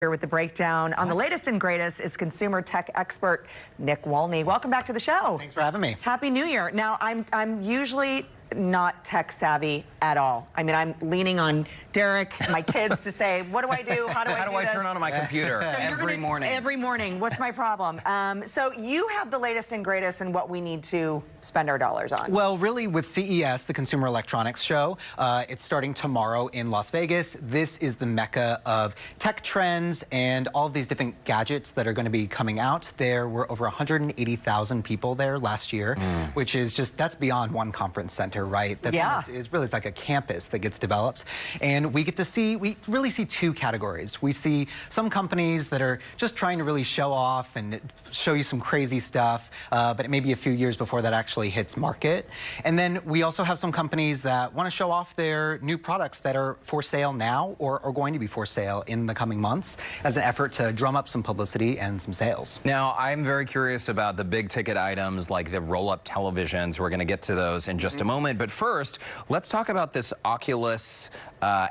Here with the breakdown on the latest and greatest is consumer tech expert Nick Wolny. Welcome back to the show. Thanks for having me. Happy New Year. Now, I'm usually not tech savvy at all. I mean, I'm leaning on Derek, my kids, to say, what do I do? How do I turn on my computer every morning? Every morning. What's my problem? So you have the latest and greatest in what we need to spend our dollars on. Well, really, with CES, the Consumer Electronics Show, it's starting tomorrow in Las Vegas. This is the mecca of tech trends and all of these different gadgets that are going to be coming out. There were over 180,000 people there last year, which is just, that's beyond one conference center, right? That's almost, it's like a campus that gets developed. And we get to see, we really see two categories. We see some companies that are just trying to really show off and show you some crazy stuff, but it may be a few years before that actually hits market. And then we also have some companies that want to show off their new products that are for sale now or are going to be for sale in the coming months as an effort to drum up some publicity and some sales. Now, I'm very curious about the big ticket items like the roll-up televisions. We're going to get to those in just a moment. But first, let's talk about this Oculus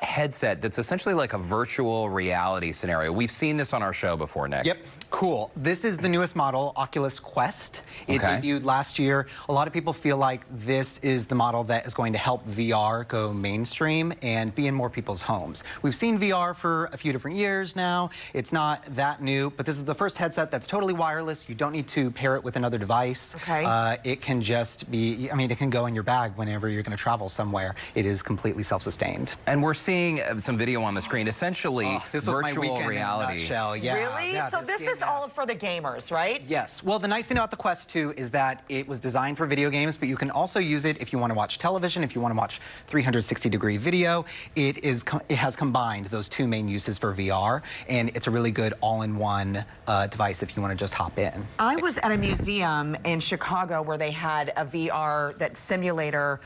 headset that's essentially like a virtual reality scenario. We've seen this on our show before, Nick. Yep, cool. This is the newest model, Oculus Quest. It debuted last year. A lot of people feel like this is the model that is going to help VR go mainstream and be in more people's homes. We've seen VR for a few different years now. It's not that new, but this is the first headset that's totally wireless. You don't need to pair it with another device. It can just be, I mean, it can go in your bag whenever you're going to travel somewhere. It is completely self-sustained. And we're seeing some video on the screen, essentially this was virtual my weekend reality. In a nutshell. Really? Yeah, so this is all for the gamers, right? Yes. Well, the nice thing about the Quest 2 is that it was designed for video games, but you can also use it if you want to watch television, if you want to watch 360-degree video. It has combined those two main uses for VR, and it's a really good all-in-one device if you want to just hop in. I was at a museum in Chicago where they had a VR simulator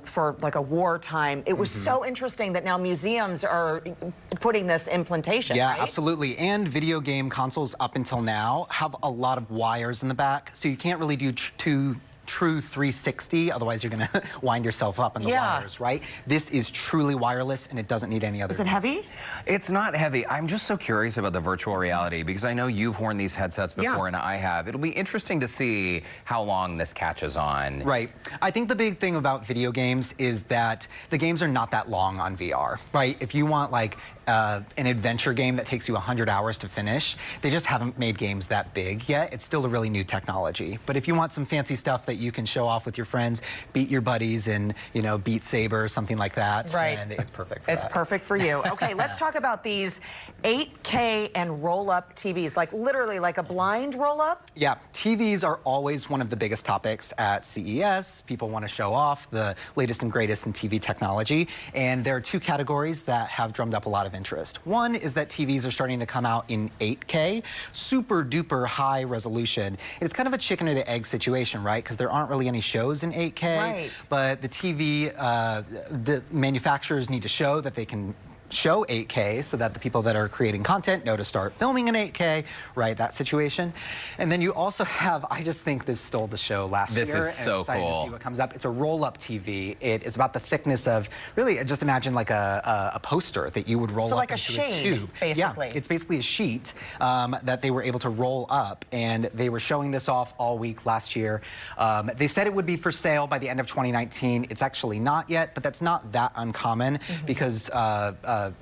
for like a wartime. It was so interesting that now museums are putting this implantation. Yeah, right? absolutely. And video game consoles up until now have a lot of wires in the back, so you can't really do true 360, otherwise you're going to wind yourself up in the wires, right? This is truly wireless, and it doesn't need any other. Is it heavy? It's not heavy. I'm just so curious about the virtual reality because I know you've worn these headsets before and I have. It'll be interesting to see how long this catches on. Right. I think the big thing about video games is that the games are not that long on VR, right? If you want like an adventure game that takes you 100 hours to finish, they just haven't made games that big yet. It's still a really new technology. But if you want some fancy stuff that you can show off with your friends, beat your buddies in, you know, Beat Saber, something like that, and it's perfect for that. It's perfect for you. Okay, let's talk about these 8K and roll-up TVs, like literally like a blind roll-up? Yeah, TVs are always one of the biggest topics at CES. People want to show off the latest and greatest in TV technology, and there are two categories that have drummed up a lot of interest. One is that TVs are starting to come out in 8K, super duper high resolution. It's kind of a chicken or the egg situation, right? Because there aren't really any shows in 8K, but the TV the manufacturers need to show that they can show 8K so that the people that are creating content know to start filming in 8K, right? That situation. And then you also have, I just think this stole the show last year. This is so I'm excited cool. to see what comes up. It's a roll-up TV. It is about the thickness of, really, just imagine like a poster that you would roll up like into a shade, tube. basically. Yeah, it's basically a sheet that they were able to roll up, and they were showing this off all week last year. They said it would be for sale by the end of 2019. It's actually not yet, but that's not that uncommon because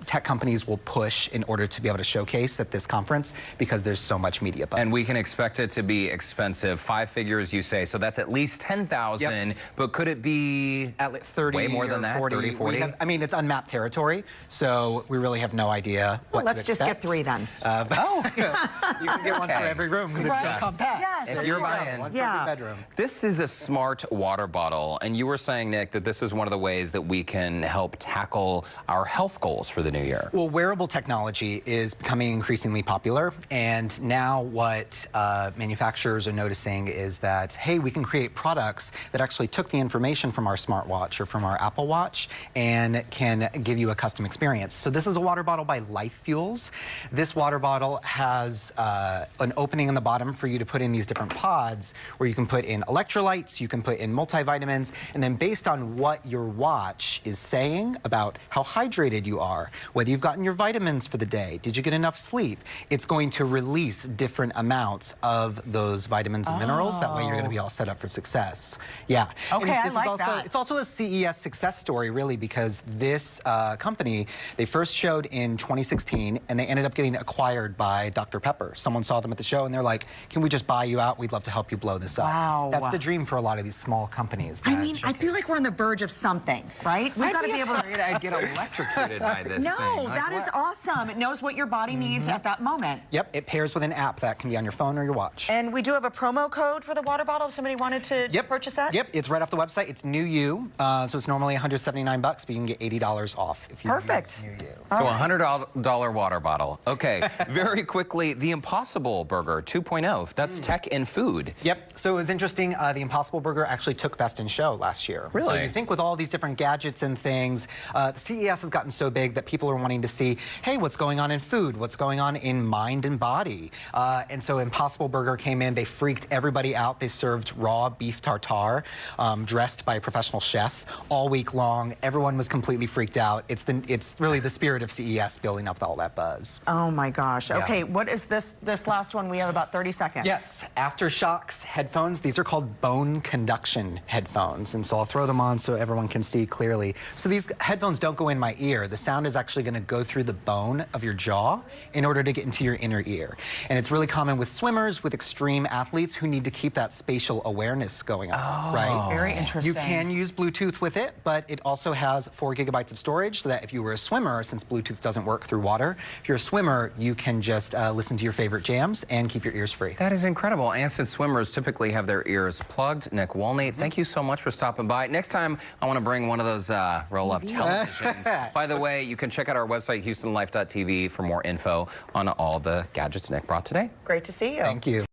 tech companies will push in order to be able to showcase at this conference because there's so much media buzz. And we can expect it to be expensive. 5 figures, you say, so that's at least 10,000. But could it be at 30 way more than that? 40? 40? I mean, it's unmapped territory, so we really have no idea what let's to just expect. get 3 then. You can get one for every room because it's so compact. Yes, if you're buying one for every bedroom. This is a smart water bottle, and you were saying, Nick, that this is one of the ways that we can help tackle our health goals for the new year. Well, wearable technology is becoming increasingly popular, and now what manufacturers are noticing is that, hey, we can create products that actually took the information from our smartwatch or from our Apple Watch and can give you a custom experience. So this is a water bottle by Life Fuels. This water bottle has an opening in the bottom for you to put in these different pods where you can put in electrolytes, you can put in multivitamins, and then based on what your watch is saying about how hydrated you are, are, whether you've gotten your vitamins for the day, did you get enough sleep, it's going to release different amounts of those vitamins and minerals. That way you're going to be all set up for success. Yeah. Okay, And I this like is also, that. It's also a CES success story, really, because this company, they first showed in 2016, and they ended up getting acquired by Dr. Pepper. Someone saw them at the show, and they're like, can we just buy you out? We'd love to help you blow this up. Wow. That's the dream for a lot of these small companies. I mean, I feel like we're on the verge of something, right? We've got to be able to. I'd get electrocuted by this No, thing. Like, that is awesome. It knows what your body needs at that moment. Yep, it pairs with an app that can be on your phone or your watch. And we do have a promo code for the water bottle if somebody wanted to purchase that? Yep, it's right off the website. It's New You, so it's normally $179, but you can get $80 off if you Perfect. use New You. So a $100 water bottle. Okay, very quickly, the Impossible Burger 2.0. That's tech and food. Yep, so it was interesting. The Impossible Burger actually took Best in Show last year. Really? So you think with all these different gadgets and things, the CES has gotten so big that people are wanting to see, hey, what's going on in food? What's going on in mind and body? And so Impossible Burger came in. They freaked everybody out. They served raw beef tartare, dressed by a professional chef all week long. Everyone was completely freaked out. It's really the spirit of CES building up all that buzz. Oh my gosh. Yeah. Okay, what is this last one? We have about 30 seconds. Yes, Aftershocks headphones. These are called bone conduction headphones. And so I'll throw them on so everyone can see clearly. So these headphones don't go in my ear. The sound is actually going to go through the bone of your jaw in order to get into your inner ear. And it's really common with swimmers, with extreme athletes who need to keep that spatial awareness going on, right? Very interesting. You can use Bluetooth with it, but it also has 4 gigabytes of storage so that if you were a swimmer, since Bluetooth doesn't work through water, if you're a swimmer, you can just listen to your favorite jams and keep your ears free. That is incredible. Ansett swimmers typically have their ears plugged. Nick Walney, thank you so much for stopping by. Next time, I want to bring one of those roll-up televisions. By the way, you can check out our website, HoustonLife.tv, for more info on all the gadgets Nick brought today. Great to see you. Thank you.